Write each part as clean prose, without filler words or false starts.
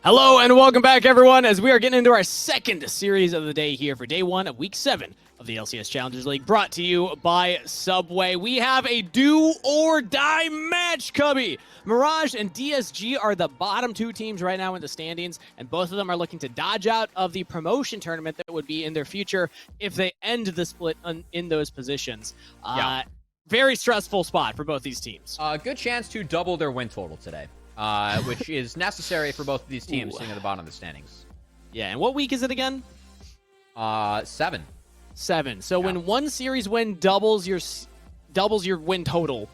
Hello and welcome back, everyone, as we are getting into our second series of the day here for day one of week 7 of the LCS Challengers League, brought to you by Subway. We have a do or die match, Cubby. Mirage and DSG are the bottom two teams right now in the standings, and both of them are looking to dodge out of the promotion tournament that would be in their future if they end the split in those positions. Very stressful spot for both these teams. Good chance to double their win total today. Which is necessary for both of these teams sitting at the bottom of the standings. Yeah, and what week is it again? 7. 7. So when one series win doubles your win total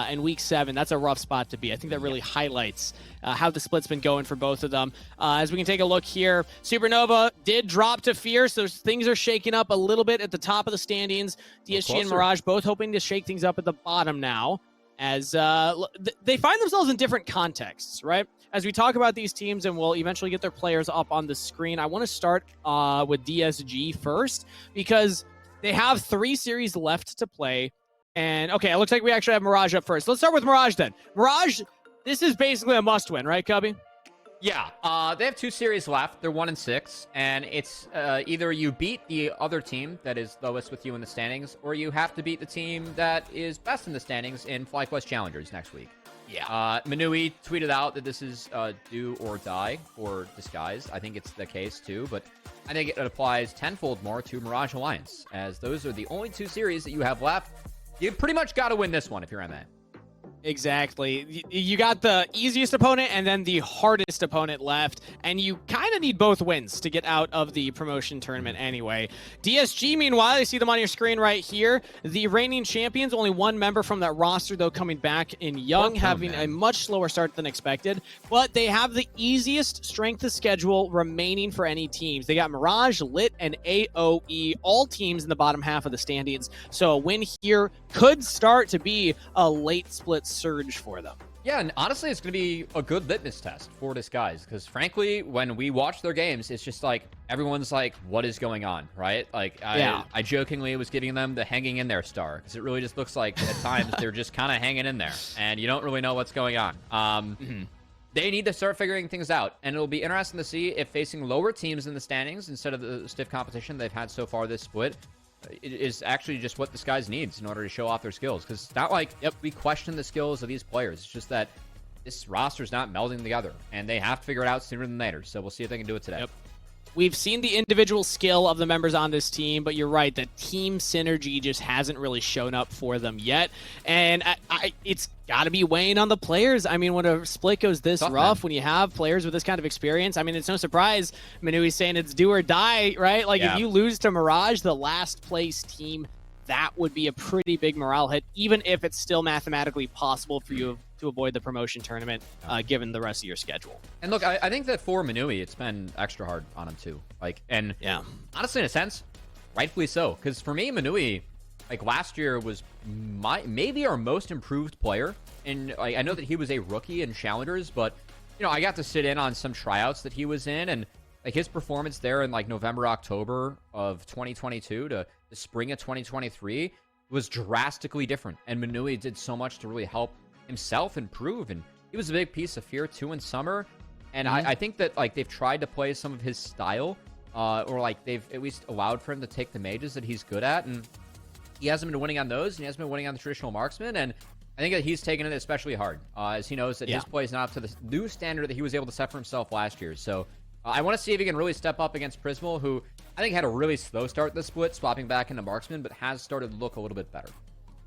in week 7, that's a rough spot to be. I think that really highlights how the split's been going for both of them. As we can take a look here, Supernova did drop to Fierce, so things are shaking up a little bit at the top of the standings. DSG and Mirage both hoping to shake things up at the bottom now, as they find themselves in different contexts, right? As we talk about these teams, and we'll eventually get their players up on the screen, I want to start with DSG first, because they have 3 series left to play. And, okay, it looks like we actually have Mirage up first. Let's start with Mirage then. Mirage, this is basically a must-win, right, Cubby? Yeah, they have 2 series left. They're 1-6, and it's either you beat the other team that is lowest with you in the standings, or you have to beat the team that is best in the standings in FlyQuest Challengers next week. Yeah. Manui tweeted out that this is do or die or disguise. I think it's the case too, but I think it applies tenfold more to Mirage Alliance, as those are the only 2 series that you have left. You pretty much got to win this one if you're MA. Exactly. You got the easiest opponent and then the hardest opponent left, and you kind of need both wins to get out of the promotion tournament anyway. DSG, meanwhile, you see them on your screen right here. The reigning champions, only 1 member from that roster, though, coming back in Young, having a much slower start than expected, but they have the easiest strength of schedule remaining for any teams. They got Mirage, Lit, and AOE, all teams in the bottom half of the standings, so a win here could start to be a late split surge for them. Yeah, and honestly, it's going to be a good litmus test for Disguise, because frankly, when we watch their games, it's just like, everyone's like, what is going on, right? Like, I jokingly was giving them the hanging in there star, because it really just looks like, at times, they're just kind of hanging in there, and you don't really know what's going on. They need to start figuring things out, and it'll be interesting to see if facing lower teams in the standings, instead of the stiff competition they've had so far this split, it is actually just what Disguise needs in order to show off their skills. Because it's not like, we question the skills of these players. It's just that this roster's not melding together, and they have to figure it out sooner than later. So we'll see if they can do it today. We've seen the individual skill of the members on this team, but you're right, the team synergy just hasn't really shown up for them yet. And it's got to be weighing on the players. I mean, when a split goes this rough, when you have players with this kind of experience, I mean, it's no surprise Manui's saying it's do or die, right? Like, if you lose to Mirage, the last place team, that would be a pretty big morale hit, even if it's still mathematically possible for you to avoid the promotion tournament, given the rest of your schedule. And look, I think that for Manui, it's been extra hard on him too. Like, and honestly, in a sense, rightfully so. Because for me, Manui, like, last year was maybe our most improved player. And like, I know that he was a rookie in Challengers, but you know, I got to sit in on some tryouts that he was in, and like his performance there in like November, October of 2022 to the spring of 2023 was drastically different. And Manui did so much to really help himself improve, and he was a big piece of Fear too in summer. And I think that like they've tried to play some of his style, or like they've at least allowed for him to take the mages that he's good at, and he hasn't been winning on those, and he hasn't been winning on the traditional marksman. And I think that he's taken it especially hard, as he knows that his play is not up to the new standard that he was able to set for himself last year. So I want to see if he can really step up against Prismal, who I think had a really slow start this split, swapping back into marksman, but has started to look a little bit better.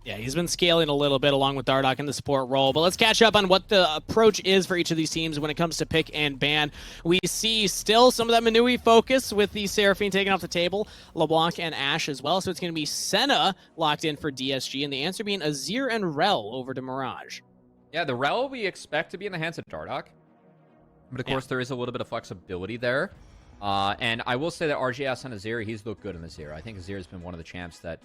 Yeah, he's been scaling a little bit along with Dardoch in the support role. But let's catch up on what the approach is for each of these teams when it comes to pick and ban. We see still some of that Manui focus with the Seraphine taken off the table, LeBlanc and Ashe as well. So it's going to be Senna locked in for DSG, and the answer being Azir and Rel over to Mirage. Yeah, the Rel we expect to be in the hands of Dardoch. But of course, there is a little bit of flexibility there. And I will say that RGS on Azir, he's looked good in Azir. I think Azir has been one of the champs that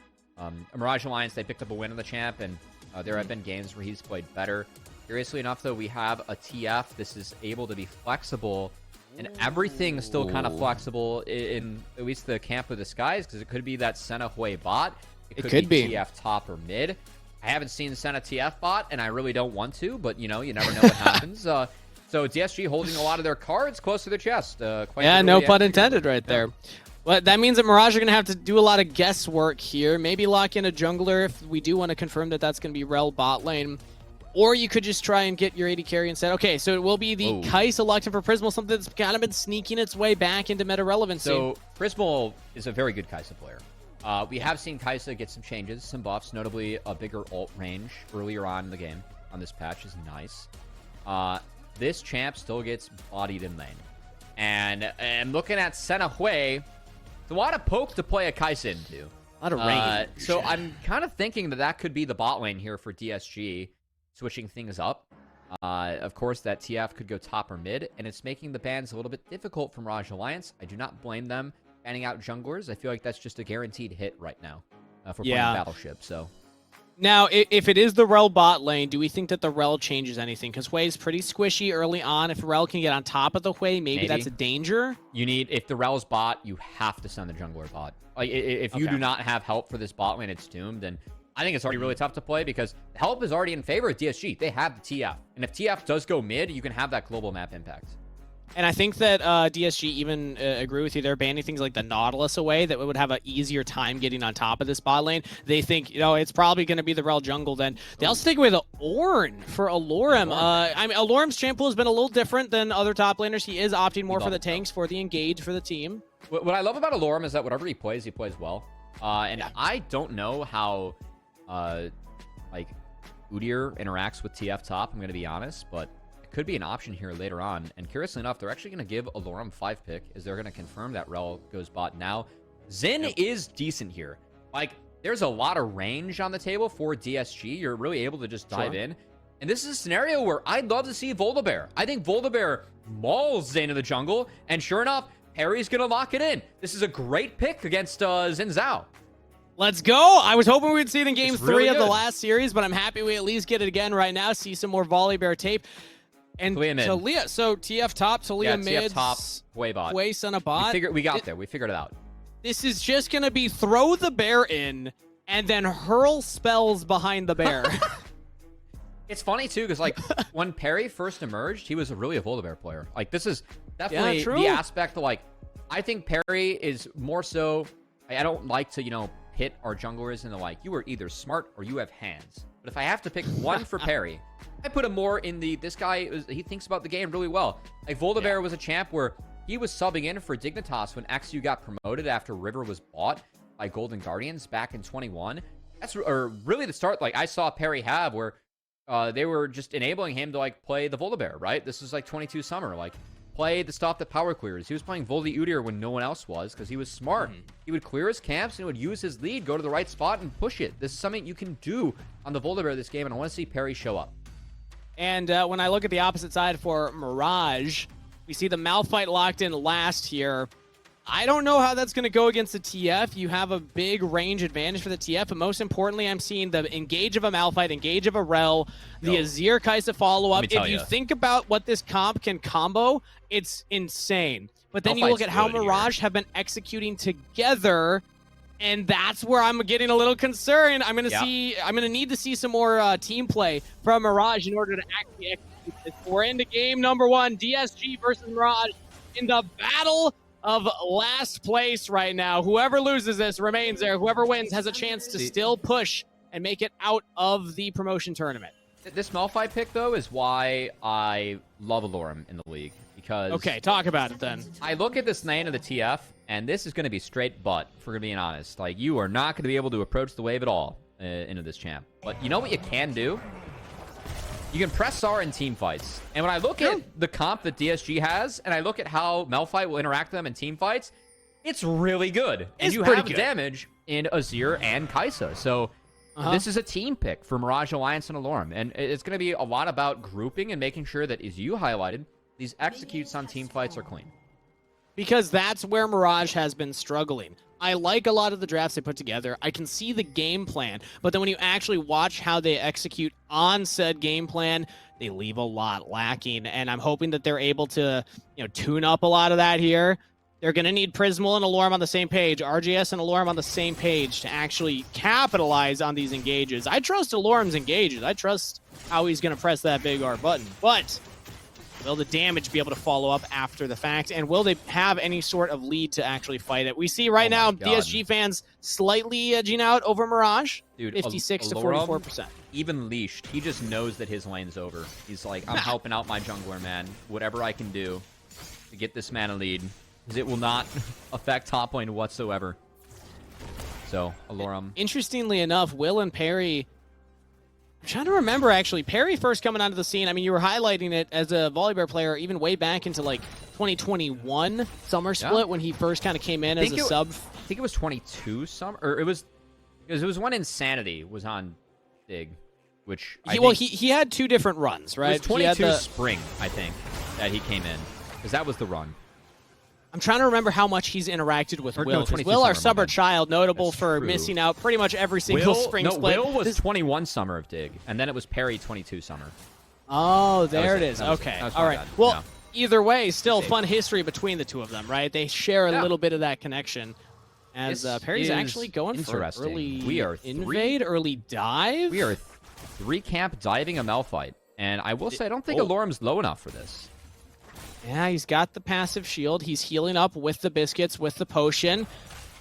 Mirage Alliance, they picked up a win on the champ, and there have been games where he's played better. Curiously enough, though, we have a TF. This is able to be flexible, and everything's still kind of flexible in at least the camp of Disguise, because it could be that Senna Hui bot. It could be TF top or mid. I haven't seen Senna TF bot, and I really don't want to, but, you know, you never know what happens. So DSG holding a lot of their cards close to their chest. Yeah, no pun intended right there. Well, that means that Mirage are going to have to do a lot of guesswork here. Maybe lock in a jungler if we do want to confirm that that's going to be Rel bot lane. Or you could just try and get your AD carry instead. Okay, so it will be the Kai'Sa locked in for Prismal, something that's kind of been sneaking its way back into meta relevancy. So Prismal is a very good Kai'Sa player. We have seen Kai'Sa get some changes, some buffs, notably a bigger ult range earlier on in the game. On this patch is nice. This champ still gets bodied in lane. And looking at Senna Hui, it's a lot of poke to play a Kai'Sa into. A lot of range. So I'm kind of thinking that could be the bot lane here for DSG, switching things up. Of course, that TF could go top or mid, and it's making the bans a little bit difficult for Mirage Alliance. I do not blame them banning out junglers. I feel like that's just a guaranteed hit right now for playing Battleship. So now, if it is the Rel bot lane, do we think that the Rel changes anything? Because Hui is pretty squishy early on. If Rel can get on top of the Hui, maybe that's a danger. If the Rel's bot, you have to send the jungler bot. Like, if you do not have help for this bot lane, it's doomed. And I think it's already really tough to play because help is already in favor of DSG. They have the TF. And if TF does go mid, you can have that global map impact. And I think that DSG even agree with you. They're banning things like the Nautilus away that would have an easier time getting on top of this bot lane. They think, it's probably going to be the Rel jungle then. They also take away the Ornn for Alorem. I mean, Alorem's champ pool has been a little different than other top laners. He is opting more for the tanks, for the engage for the team. What I love about Alorem is that whatever he plays well. I don't know how, like, Udyr interacts with TF top, I'm going to be honest, but could be an option here later on. And curiously enough, they're actually going to give Alorem 5 pick as they're going to confirm that Rel goes bot now. Xin is decent here. Like, there's a lot of range on the table for DSG. You're really able to just dive in. And this is a scenario where I'd love to see Voldabear. I think Voldabear mauls Xin in the jungle. And sure enough, Perry's going to lock it in. This is a great pick against Xin Zhao. Let's go. I was hoping we'd see it in game 3 of the last series, but I'm happy we at least get it again right now. See some more Volibear tape. And Talia, so TF top, Talia mid, TF top, Hui bot. Hui Senna bot. We got there. We figured it out. This is just going to be throw the bear in and then hurl spells behind the bear. It's funny, too, because, like, when Perry first emerged, he was really a Volibear player. Like, this is definitely the aspect of, like, I think Perry is more so, I don't like to, hit our junglers into, like, you are either smart or you have hands. But if I have to pick one for Perry, I put him more in this guy, he thinks about the game really well. Like, Voldabear was a champ where he was subbing in for Dignitas when XU got promoted after River was bought by Golden Guardians back in 21. That's really the start, like, I saw Perry have where they were just enabling him to, like, play the Voldabear, right? This is, like, 22 summer, like, play the stuff that power clears. He was playing Voldy Udyr when no one else was because he was smart. He would clear his camps and would use his lead, go to the right spot, and push it. This is something you can do on the Voldabear this game, and I want to see Perry show up. And when I look at the opposite side for Mirage, we see the Malphite locked in last here. I don't know how that's going to go against the TF. You have a big range advantage for the TF, but most importantly, I'm seeing the engage of a Malphite, engage of a Rel, the Azir Kai'Sa follow-up. If you think about what this comp can combo, it's insane. But then you look at how Mirage have been executing together, and that's where I'm getting a little concerned. I'm going to need to see some more team play from Mirage in order to actually execute this. We're into game number 1, DSG versus Mirage in the battle of last place right now. Whoever loses this remains there. Whoever wins has a chance to still push and make it out of the promotion tournament. This Malphite pick, though, is why I love Alorem in the league. Because okay, talk about it then. I look at this lane of the TF, and this is going to be straight butt, for being honest. Like, you are not going to be able to approach the wave at all into this champ. But you know what you can do? You can press R in team fights. And when I look at the comp that DSG has, and I look at how Malphite will interact with them in team fights, it's really good. And you have damage in Azir and Kai'Sa. So this is a team pick for Mirage Alliance and Alorem. And it's going to be a lot about grouping and making sure that, as you highlighted, these executes on team fights are clean. Because that's where Mirage has been struggling. I like a lot of the drafts they put together. I can see the game plan, but then when you actually watch how they execute on said game plan, they leave a lot lacking, and I'm hoping that they're able to, tune up a lot of that here. They're going to need Prismal and Alorem on the same page, RGS and Alorem on the same page to actually capitalize on these engages. I trust Alorem's engages. I trust how he's going to press that big R button, but Will the damage be able to follow up after the fact? And will they have any sort of lead to actually fight it? We see right now DSG fans slightly edging out over Mirage. Dude, 56 to 44%. Even leashed, he just knows that his lane's over. He's like, I'm helping out my jungler, man. Whatever I can do to get this man a lead. Because it will not affect top lane whatsoever. So, Alorum. Interestingly enough, Will and Perry... I'm trying to remember, actually. Perry first coming onto the scene. I mean, you were highlighting it as a volleyball player even way back into, like, 2021 summer split when he first kind of came in as a sub. I think it was 22 summer. Or it was... Because it was when Insanity was on Dig, which he had 2 different runs, right? It was 22 spring, I think, that he came in. Because that was the run. I'm trying to remember how much he's interacted with Will. Will, our summer child, notable for missing out pretty much every single spring split. Will was 21 summer of Dig, and then it was Perry 22 summer. Oh, there it is. Okay. All right. Well, either way, still fun history between the two of them, right? They share a little bit of that connection. As Perry's actually going for early invade, early dive. We are 3 camp diving a Malphite. And I will say, I don't think Alorum's low enough for this. Yeah, he's got the passive shield. He's healing up with the biscuits, with the potion.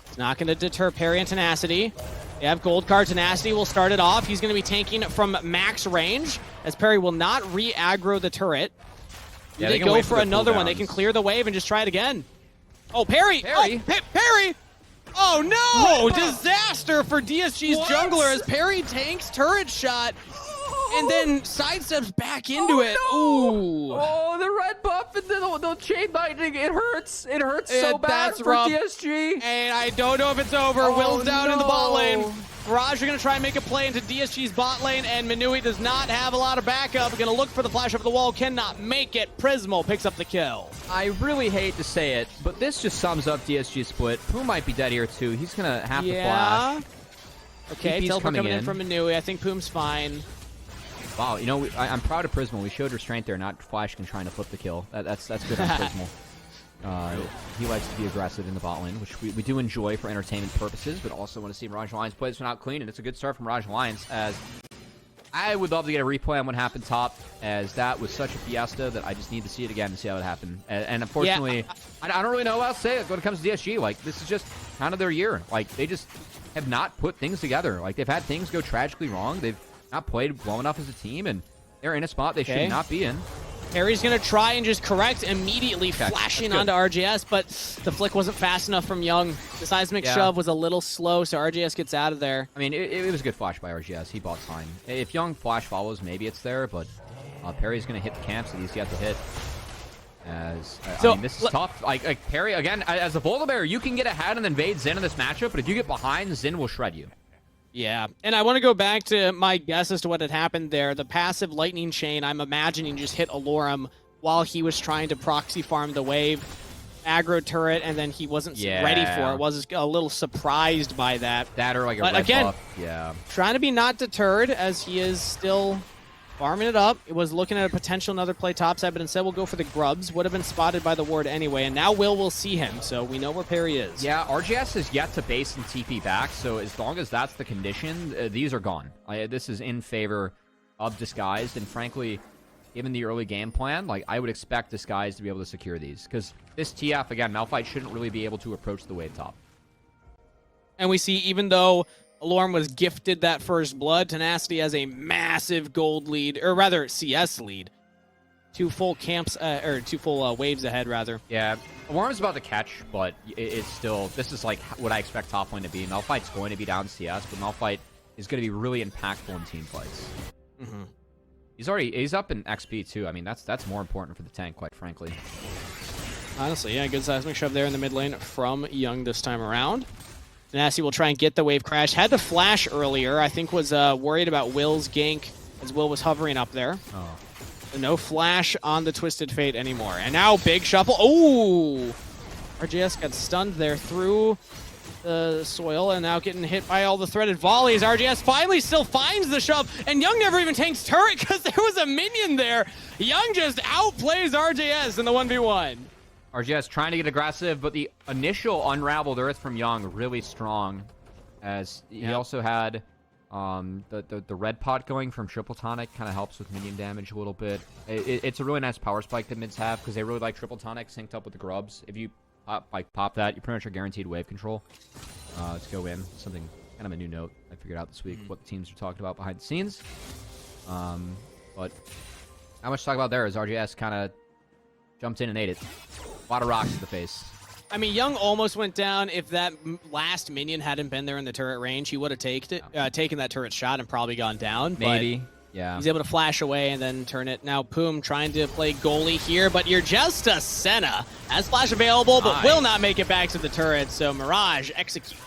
It's not going to deter Perry and Tenacity. They have gold card. Tenacity will start it off. He's going to be tanking from max range, as Perry will not re-aggro the turret. Yeah, they go for another one. They can clear the wave and just try it again. Oh, Perry! Oh, Perry! Oh, no! Disaster for DSG's jungler as Perry tanks turret shot. And then sidesteps back into it. Ooh. Oh, the red buff and the chain lightning. It hurts. It hurts so bad for DSG. And I don't know if it's over. Will's down in the bot lane. Mirage are going to try and make a play into DSG's bot lane, and Minui does not have a lot of backup. Going to look for the flash up the wall. Cannot make it. Prismo picks up the kill. I really hate to say it, but this just sums up DSG's split. Poom might be dead here, too. He's going to have to flash. Okay, teleport coming in from Minui. I think Poom's fine. Wow, you know, I'm proud of Prismal. We showed restraint there, not Flashkin trying to flip the kill. That's good on Prismal. He likes to be aggressive in the bot lane, which we do enjoy for entertainment purposes, but also want to see Mirage Alliance play this one out clean, and it's a good start from Mirage Alliance, as I would love to get a replay on what happened top, as that was such a fiesta that I just need to see it again to see how it happened. And unfortunately, I don't really know what else to say when it comes to DSG. Like, this is just kind of their year. Like, they just have not put things together. Like, they've had things go tragically wrong. They've not played well enough as a team, and they're in a spot they should not be in. Perry's going to try and just correct immediately, flashing onto RGS, but the flick wasn't fast enough from Young. The seismic shove was a little slow, so RGS gets out of there. I mean, it was a good flash by RGS. He bought time. If Young flash follows, maybe it's there, but Perry's going to hit the camps that he's yet to hit. I mean, this is tough. Like Perry, again, as a Boulder Bear, you can get ahead and invade Xin in this matchup, but if you get behind, Xin will shred you. Yeah, and I want to go back to my guess as to what had happened there. The passive lightning chain, I'm imagining, just hit Alorum while he was trying to proxy farm the wave, aggro turret, and then he wasn't ready for it. Was a little surprised by that. That or like a red buff. Yeah. Trying to be not deterred as he is still farming it up. It was looking at a potential another play topside, but instead we'll go for the grubs. Would have been spotted by the ward anyway, and now will see him, so we know where Perry is. Yeah, RGS is yet to base and TP back, so as long as that's the condition, these are gone. This is in favor of Disguised, and frankly, given the early game plan, like I would expect Disguised to be able to secure these, because this TF, again, Malphite shouldn't really be able to approach the wave top. And we see, even though Alorum was gifted that first blood, Tenacity has a massive gold lead, or rather CS lead. 2 full camps, or 2 full waves ahead, rather. Yeah, Alorum's about to catch, but it's still, this is like what I expect top lane to be. Malphite's going to be down CS, but Malphite is going to be really impactful in team fights. He's up in XP too. I mean, that's more important for the tank, quite frankly. Honestly, yeah, good seismic shove there in the mid lane from Young this time around. Tenacity will try and get the wave crash. Had to flash earlier. I think was worried about Will's gank as Will was hovering up there. Oh. So no flash on the Twisted Fate anymore. And now big shuffle. Oh! RGS got stunned there through the soil and now getting hit by all the threaded volleys. RGS finally still finds the shove, and Young never even tanks turret because there was a minion there. Young just outplays RGS in the 1v1. RGS trying to get aggressive, but the initial unraveled earth from Young really strong, as he also had The red pot going from triple tonic kind of helps with minion damage a little bit. It's a really nice power spike that mids have because they really like triple tonic synced up with the grubs. If you pop that, you pretty much are guaranteed wave control. Let's go in. Something kind of a new note I figured out this week. What the teams are talking about behind the scenes. But not much to talk about there as RGS kind of jumped in and ate it. A lot of rocks to the face. I mean, Young almost went down. If that last minion hadn't been there in the turret range, he would have taken that turret shot and probably gone down. Maybe, yeah. He's able to flash away and then turn it. Now, Poom trying to play goalie here, but you're just a Senna. Has flash available, but will not make it back to the turret, so Mirage executes.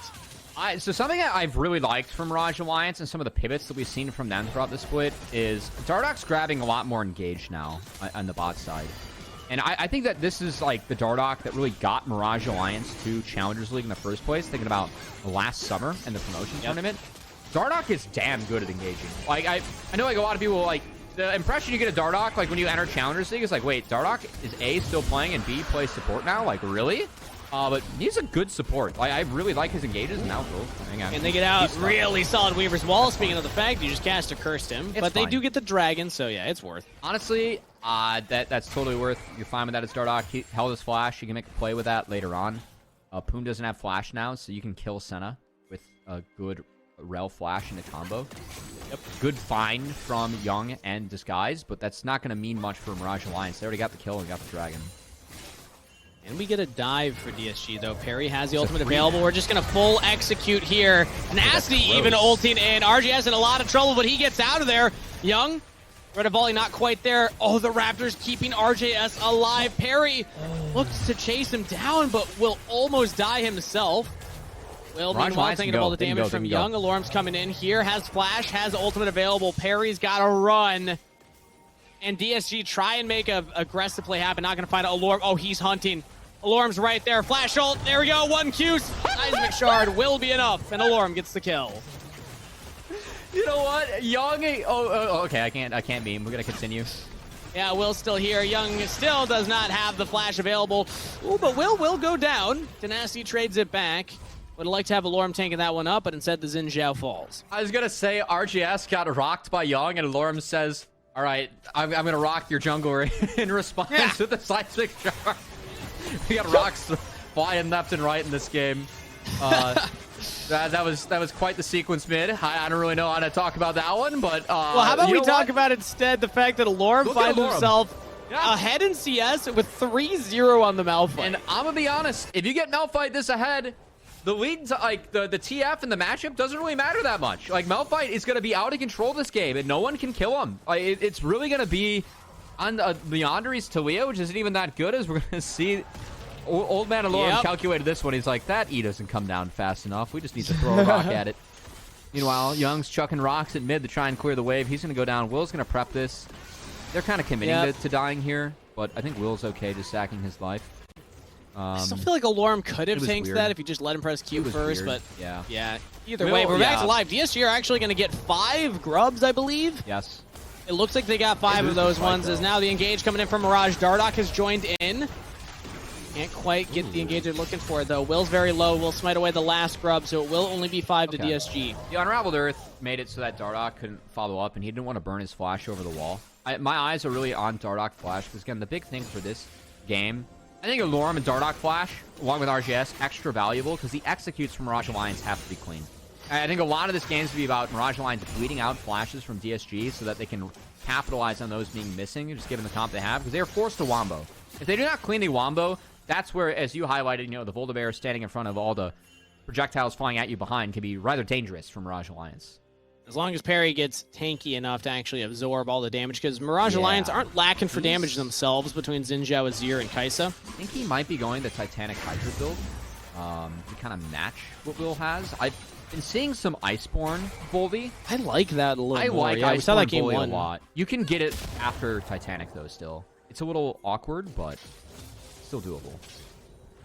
So something that I've really liked from Mirage Alliance and some of the pivots that we've seen from them throughout the split is Dardoch's grabbing a lot more engaged now on the bot side. And I think that this is like the Dardoch that really got Mirage Alliance to Challengers League in the first place, thinking about last summer and the promotion tournament. Dardoch is damn good at engaging. Like, I know like a lot of people, like, the impression you get of Dardoch, like, when you enter Challengers League is like, wait, Dardoch is A, still playing, and B, plays support now? Like, really? But he's a good support. Like, I really like his engages. Now, hang on. And they get out really solid Weaver's Wall, speaking of the fact you just cast a cursed him. But they do get the dragon, so yeah, it's worth. Honestly, that's totally worth. You're fine with that as Dardoch. He held his flash. You can make a play with that later on. Poom doesn't have flash now, so you can kill Senna with a good Rel flash in a combo. Yep. Good find from Young and Disguise, but that's not going to mean much for Mirage Alliance. They already got the kill and got the dragon. And we get a dive for DSG, though. Perry has the ultimate available. We're just going to full execute here. Nasty even ulting in. RGS in a lot of trouble, but he gets out of there. Young, red volley not quite there. Oh, the Raptors keeping RJS alive. Perry looks to chase him down, but will almost die himself. Will, meanwhile, thinking of all the damage from Young. Alorm's coming in here. Has flash, has ultimate available. Perry's got to run. And DSG try and make a aggressive play happen. Not going to find Alorm. Oh, he's hunting. Alorm's right there. Flash ult. There we go. 1 Q. Seismic Shard will be enough. And Alorm gets the kill. You know what? Young. Oh, okay. I can't beam. We're going to continue. Yeah, Will's still here. Young still does not have the flash available. Ooh, but will go down. Tenacity trades it back. Would have liked to have Alorm tanking that one up, but instead the Xin Zhao falls. I was going to say RGS got rocked by Young, and Alorm says, all right, I'm going to rock your jungler in response to the seismic shard. We got rocks flying left and right in this game. That was quite the sequence mid. I don't really know how to talk about that one, but well, how about we talk about instead the fact that Alorm finds himself ahead in CS with 3-0 on the Malphite. And I'm gonna be honest, if you get Malphite this ahead, the lead, like the TF and the matchup doesn't really matter that much. Like Malphite is gonna be out of control this game, and no one can kill him. Like it's really gonna be on Leandri's Talia, which isn't even that good, as we're gonna see. Old man Alorm calculated this one. He's like, that E doesn't come down fast enough. We just need to throw a rock at it. Meanwhile, Young's chucking rocks at mid to try and clear the wave. He's going to go down. Will's going to prep this. They're kind of committing to dying here, but I think Will's okay just sacking his life. I still feel like Alorm could have tanked that if you just let him press Q first, but yeah. Either way, we're back to live. DSG are actually going to get 5 grubs, I believe. Yes. It looks like they got 5 of those ones, as now the engage coming in from Mirage. Dardoch has joined in. Can't quite get the engage they're looking for, though. Will's very low. Will smite away the last grub, so it will only be 5 to DSG. The Unraveled Earth made it so that Dardoch couldn't follow up, and he didn't want to burn his flash over the wall. My eyes are really on Dardoch flash, because, again, the big thing for this game, I think Alorm and Dardoch flash, along with RGS, extra valuable, because the executes from Mirage Alliance have to be clean. I think a lot of this game is to be about Mirage Alliance bleeding out flashes from DSG so that they can capitalize on those being missing, just given the comp they have, because they are forced to wombo. If they do not clean the wombo, that's where, as you highlighted, the Voldabear standing in front of all the projectiles flying at you behind can be rather dangerous for Mirage Alliance. As long as Perry gets tanky enough to actually absorb all the damage, because Mirage Alliance aren't lacking for damage themselves between Xin Zhao, Azir, and Kai'Sa. I think he might be going the Titanic Hydra build to kind of match what Will has. I've been seeing some Iceborne Voldy. I like that a little more. I like we saw that Iceborne game Voldy a lot. You can get it after Titanic, though, still. It's a little awkward, but still doable.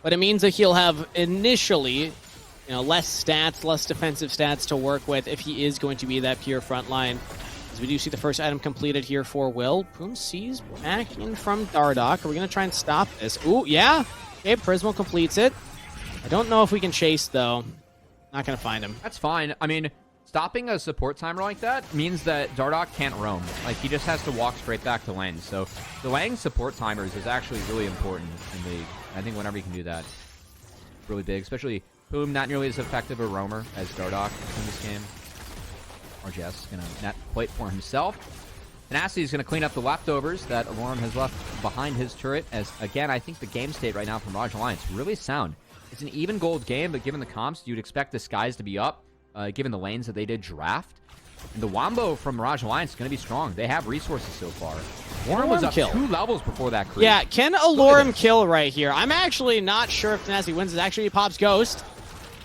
But it means that he'll have initially, less stats, less defensive stats to work with if he is going to be that pure frontline. As we do see the first item completed here for Will. Poom sees back in from Dardoch. Are we going to try and stop this? Ooh, yeah. Okay, Prismal completes it. I don't know if we can chase, though. Not going to find him. That's fine. I mean, stopping a support timer like that means that Dardoch can't roam. Like, he just has to walk straight back to lane. So delaying support timers is actually really important in League. I think whenever you can do that, it's really big. Especially Boom, not nearly as effective a roamer as Dardoch in this game. RGS is going to net plate for himself. Tenacity is going to clean up the leftovers that Alorum has left behind his turret. As, again, I think the game state right now from Mirage Alliance really sound. It's an even gold game, but given the comps, you'd expect the skies to be up, given the lanes that they did draft. And the Wombo from Mirage Alliance is going to be strong. They have resources so far. Alorum was up 2 levels before that creep. Yeah, can Alorum kill right here? I'm actually not sure if Tenacity wins. It actually pops Ghost.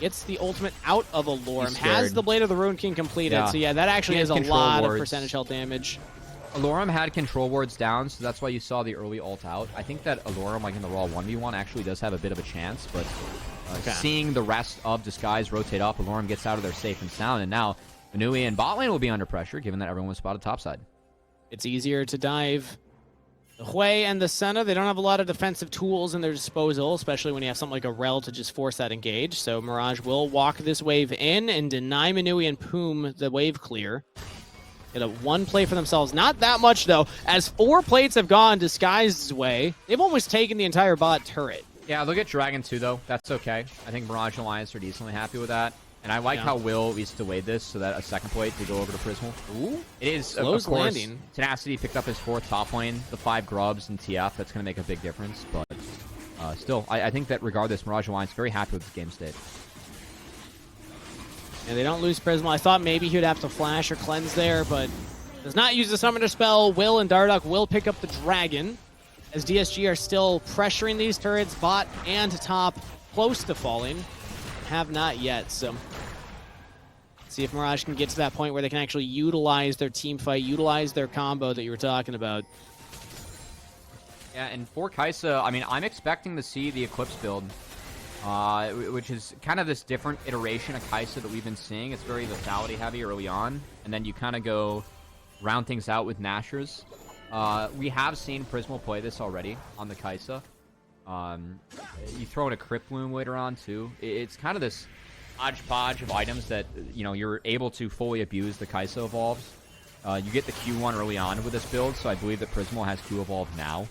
Gets the ultimate out of Alorum. Has the Blade of the Rune King completed. Yeah. So yeah, that actually is a lot of percentage health damage. Alorum had control wards down, so that's why you saw the early ult out. I think that Alorum, like in the raw 1v1, actually does have a bit of a chance, but seeing the rest of Disguise rotate up, Alorum gets out of there safe and sound, and now Manui and bot lane will be under pressure, given that everyone was spotted topside. It's easier to dive. The Hui and the Senna, they don't have a lot of defensive tools in their disposal, especially when you have something like a Rel to just force that engage. So Mirage will walk this wave in and deny Manui and Poom the wave clear. Get a 1 play for themselves. Not that much, though. As 4 plates have gone Disguised's way, they've almost taken the entire bot turret. Yeah, they'll get Dragon too, though. That's okay. I think Mirage Alliance are decently happy with that. And I like how Will at least delayed this so that a second plate to go over to Prismal. Ooh. It is, of course, landing. Tenacity picked up his 4th top lane, the 5 grubs and TF. That's going to make a big difference. But still, I think that regardless, Mirage Alliance very happy with the game state. And they don't lose Prismal. I thought maybe he would have to flash or cleanse there, but does not use the summoner spell. Will and Dardoch will pick up the dragon, as DSG are still pressuring these turrets, bot and top, close to falling. Have not yet, so see if Mirage can get to that point where they can actually utilize their team fight, utilize their combo that you were talking about. Yeah, and for Kai'Sa, I mean, I'm expecting to see the Eclipse build, which is kind of this different iteration of Kai'Sa that we've been seeing. It's very lethality heavy early on, and then you kind of go round things out with Nashers. We have seen Prismal play this already on the Kai'Sa. You throw in a Crypt Loom later on, too. It's kind of this hodgepodge of items that, you know, you're able to fully abuse the Kai'Sa evolves. You get the Q1 early on with this build, so I believe that Prismal has Q evolve now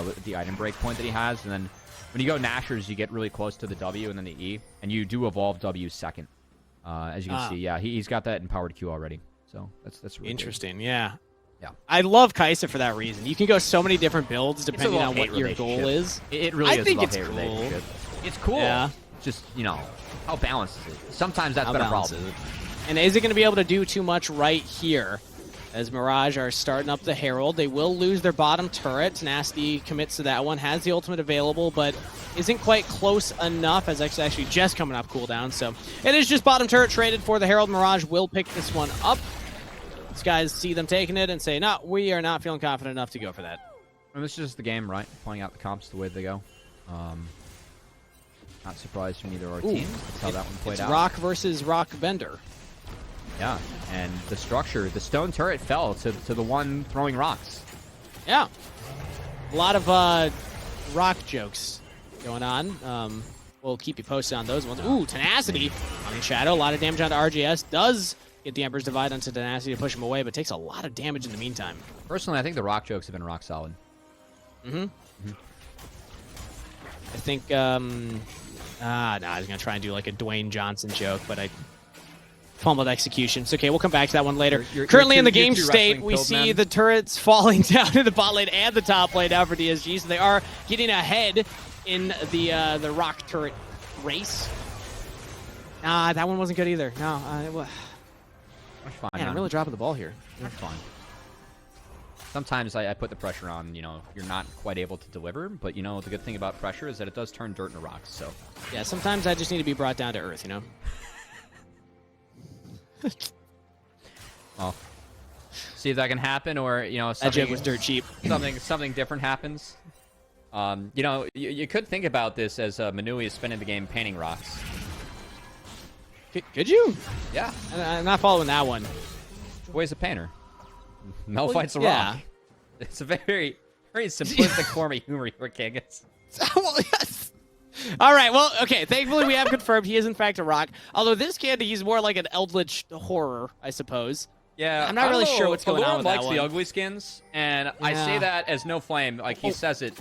with the item break point that he has. And then when you go Nashers, you get really close to the W and then the E, and you do evolve W second. As you can see, yeah, he's got that empowered Q already. So that's really interesting, yeah. Yeah. I love Kai'Sa for that reason. You can go so many different builds depending on what your goal is. It really is. I think it's cool. It's cool. Yeah. Just, you know, how balanced is it? Sometimes that's been a problem. And is it going to be able to do too much right here? As Mirage are starting up the Herald, they will lose their bottom turret. Tenacity commits to that one, has the ultimate available, but isn't quite close enough, as it's actually just coming off cooldown. So it is just bottom turret traded for the Herald. Mirage will pick this one up. These guys see them taking it and say, no, we are not feeling confident enough to go for that. And this is just the game, right? Pointing out the comps the way they go. Not surprised from either of our teams. That's how that one played out. Rock versus Rock Bender. Yeah, and the structure, the stone turret fell to the one throwing rocks. Yeah. A lot of rock jokes going on. We'll keep you posted on those ones. Ooh, Tenacity on Shadow. A lot of damage onto RGS. Does get the Emperor's Divide onto Tenacity to push him away, but takes a lot of damage in the meantime. Personally, I think the rock jokes have been rock solid. I think, no, I was going to try and do like a Dwayne Johnson joke, but I fumbled execution. It's okay, we'll come back to that one later. Currently in the game state, we see the turrets falling down to the bot lane and the top lane now for DSG, so they are getting ahead in the rock turret race. That one wasn't good either. No, that's fine. Man, I'm really dropping the ball here. That's fine. Sometimes I put the pressure on, you know, you're not quite able to deliver, but, you know, the good thing about pressure is that it does turn dirt into rocks, so. Yeah, sometimes I just need to be brought down to earth, you know? Well, see if that can happen, or, you know, that joke was dirt cheap. something different happens. You know, you could think about this as Manui is spending the game painting rocks. Could you? Yeah. I'm not following that one. Boy's a painter. Mel fights a rock. It's a very, very simplistic form of humor, your king. Well, yes. All right, well, okay. Thankfully, we have confirmed he is in fact a rock. Although this candy, he's more like an eldritch horror, I suppose. Yeah, I'm not really sure what's going on with that likes one. the ugly skins, and I say that as no flame. Like, he says it.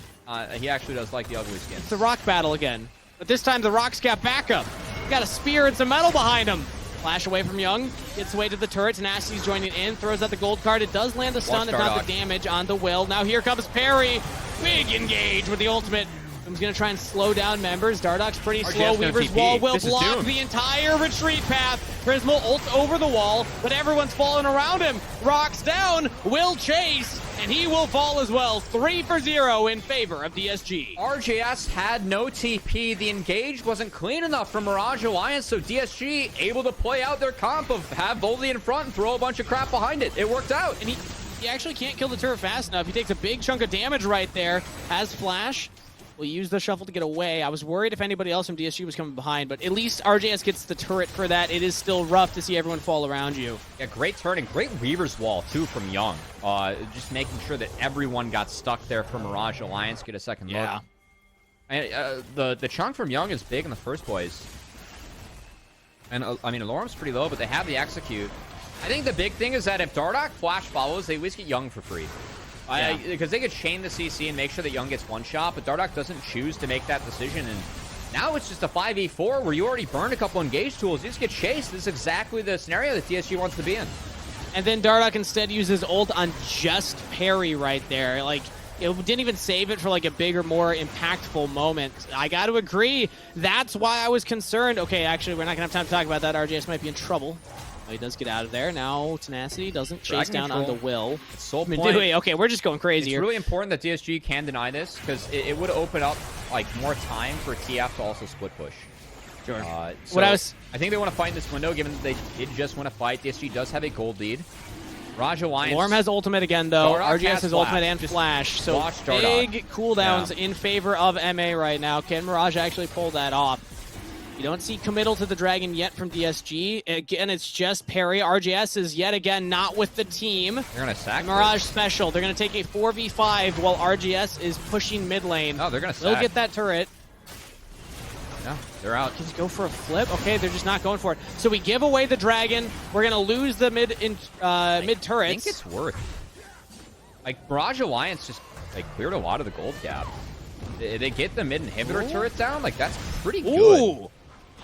He actually does like the ugly skins. It's a rock battle again. But this time, the rock's got backup. Got a spear and some metal behind him. Flash away from Young. Gets away to the turret. Tenacity's joining in. Throws out the gold card. It does land the stun, if not the damage on the Will. Now here comes Perry. Big engage with the ultimate. He's going to try and slow down members. Dardoch's pretty slow. Weaver's wall will block the entire retreat path. Prismal ults over the wall, but everyone's falling around him. Rock's down. Will chase, and he will fall as well. 3-0 in favor of DSG. RJS had no TP. The engage wasn't clean enough for Mirage Alliance, so DSG able to play out their comp of have Boldy in front and throw a bunch of crap behind it. It worked out. And he actually can't kill the turret fast enough. He takes a big chunk of damage right there. Has flash. Will use the shuffle to get away. I was worried if anybody else from DSG was coming behind, but at least RJS gets the turret for that. It is still rough to see everyone fall around you. Yeah, great turn and great Weaver's wall, too, from Young. Just making sure that everyone got stuck there for Mirage Alliance. Get a second look. And, the chunk from Young is big in the first place. And, I mean, Alorum's pretty low, but they have the execute. I think the big thing is that if Dardoch flash follows, they at least get Young for free. Because they could chain the CC and make sure that Young gets one shot, but Dardoch doesn't choose to make that decision. And now it's just a 5v4 where you already burned a couple engage tools. You just get chased. This is exactly the scenario that DSG wants to be in. And then Dardoch instead uses ult on just Perry right there. Like, it didn't even save it for like a bigger, more impactful moment. I got to agree. That's why I was concerned. Okay, actually, we're not going to have time to talk about that. RJS might be in trouble. Oh, he does get out of there. Now Tenacity doesn't chase down on the Will. It's soul point. Okay, we're just going crazy here. It's really important that DSG can deny this because it would open up like more time for TF to also split push. Sure. So I think they want to fight in this window, given that they did just want to fight. DSG does have a gold lead. Mirage Alliance. Lorm has ultimate again, though. RGS has ultimate and flash. So big cooldowns in favor of MA right now. Can Mirage actually pull that off? You don't see committal to the Dragon yet from DSG. Again, it's just Perry. RJS is yet again not with the team. They're going to sack Mirage special. They're going to take a 4v5 while RJS is pushing mid lane. Oh, they're going to sack. They'll get that turret. Yeah, they're out. Just go for a flip? Okay, they're just not going for it. So we give away the Dragon. We're going to lose the mid turrets. I think it's worth. Like, Mirage Alliance just cleared a lot of the gold gap. They get the mid inhibitor turret down. Like, that's pretty good. Ooh.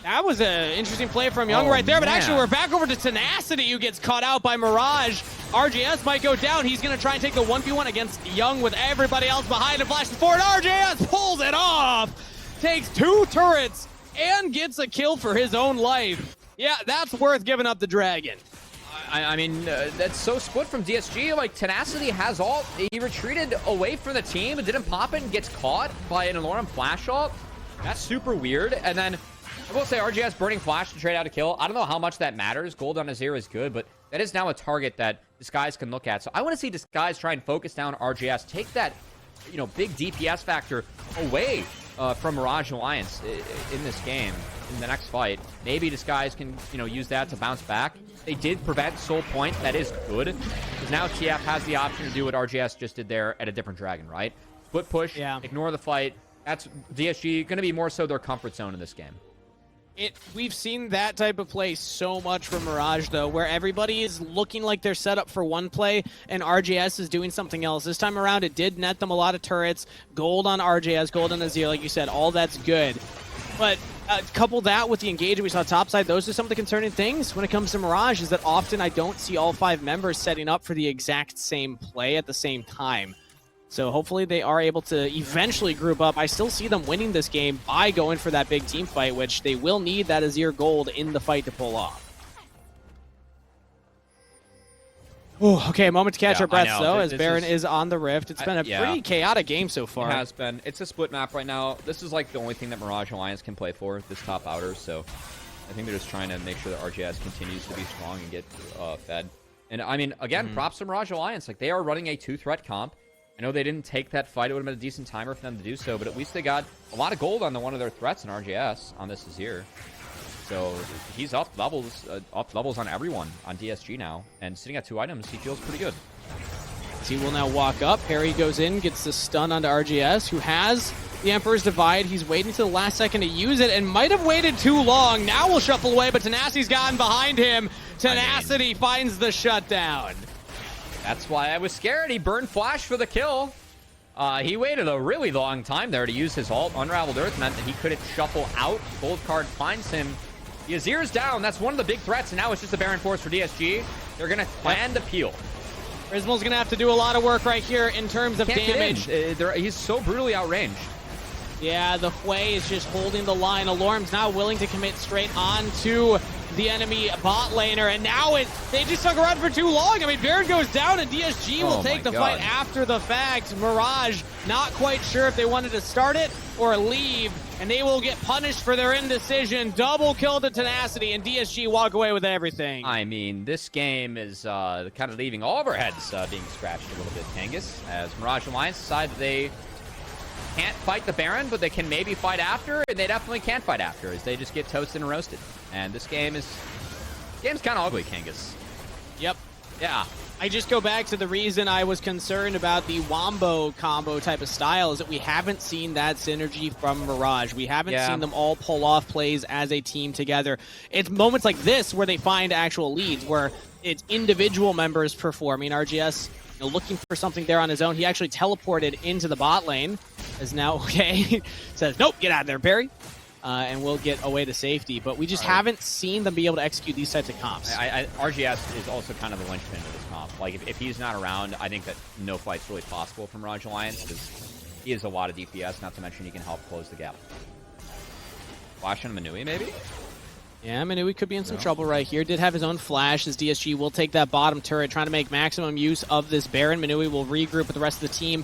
That was an interesting play from Young right there, but actually we're back over to Tenacity, who gets caught out by Mirage. RJS might go down. He's going to try and take the 1v1 against Young with everybody else behind him. Flashes forward. RJS pulls it off. Takes 2 turrets and gets a kill for his own life. Yeah, that's worth giving up the Dragon. I mean, that's so split from DSG. Like, Tenacity has ult. He retreated away from the team. It didn't pop it and gets caught by an Alorum flash ult. That's super weird. And then I will say RGS burning flash to trade out a kill. I don't know how much that matters. Gold on Azir is good, but that is now a target that Disguise can look at. So I want to see Disguise try and focus down RGS. Take that, big DPS factor away from Mirage Alliance in this game, in the next fight. Maybe Disguise can, use that to bounce back. They did prevent Soul Point. That is good. Because now TF has the option to do what RGS just did there at a different Dragon, right? Split push, ignore the fight. That's DSG going to be more so their comfort zone in this game. We've seen that type of play so much from Mirage, though, where everybody is looking like they're set up for one play, and RJS is doing something else. This time around, it did net them a lot of turrets. Gold on RJS, gold on Azir, like you said, all that's good. But couple that with the engagement we saw topside, those are some of the concerning things when it comes to Mirage, is that often I don't see all 5 members setting up for the exact same play at the same time. So hopefully they are able to eventually group up. I still see them winning this game by going for that big team fight, which they will need that Azir gold in the fight to pull off. Ooh, okay, a moment to catch our breaths, though, as Baron is on the Rift. It's been a pretty chaotic game so far. It has been. It's a split map right now. This is like the only thing that Mirage Alliance can play for, this top outer. So I think they're just trying to make sure that RGS continues to be strong and get fed. And I mean, again, props to Mirage Alliance. Like, they are running a 2-threat comp. I know they didn't take that fight. It would have been a decent timer for them to do so, but at least they got a lot of gold on one of their threats in RJS on this Azir. So he's up levels on everyone on DSG now, and sitting at 2 items, he feels pretty good. He will now walk up. Harry goes in, gets the stun onto RGS, who has the Emperor's Divide. He's waiting to the last second to use it and might have waited too long. Now will shuffle away, but Tenacity's gotten behind him. Tenacity finds the shutdown. That's why I was scared. He burned Flash for the kill. He waited a really long time there to use his ult. Unraveled Earth meant that he couldn't shuffle out. Gold card finds him. The Azir's down. That's one of the big threats, and now it's just a Baron Force for DSG. They're going to plan to peel. Prismal's going to have to do a lot of work right here in terms of damage. He's so brutally outranged. Yeah, the Hui is just holding the line. Alorm's now willing to commit straight on to the enemy bot laner, and now they just stuck around for too long. I mean, Baron goes down, and DSG will take the fight after the fact. Mirage, not quite sure if they wanted to start it or leave, and they will get punished for their indecision. Double kill to Tenacity, and DSG walk away with everything. I mean, this game is kind of leaving all of our heads being scratched a little bit, Kangas, as Mirage Alliance decide they can't fight the Baron, but they can maybe fight after, and they definitely can't fight after, as they just get toasted and roasted. And this game's kind of ugly, Kangas. Yep. Yeah. I just go back to the reason I was concerned about the Wombo combo type of style is that we haven't seen that synergy from Mirage. We haven't seen them all pull off plays as a team together. It's moments like this where they find actual leads, where it's individual members performing. RGS looking for something there on his own. He actually teleported into the bot lane. Is now okay. Says, nope, get out of there, Barry. And we'll get away to safety. But we just haven't seen them be able to execute these types of comps. RGS is also kind of the linchpin of this comp. Like, if he's not around, I think that no fight's really possible from Mirage Alliance, because he has a lot of DPS, not to mention he can help close the gap. Flash on Manui, maybe? Yeah, Manui could be in some trouble right here. Did have his own flash, as DSG will take that bottom turret, trying to make maximum use of this Baron. Manui will regroup with the rest of the team.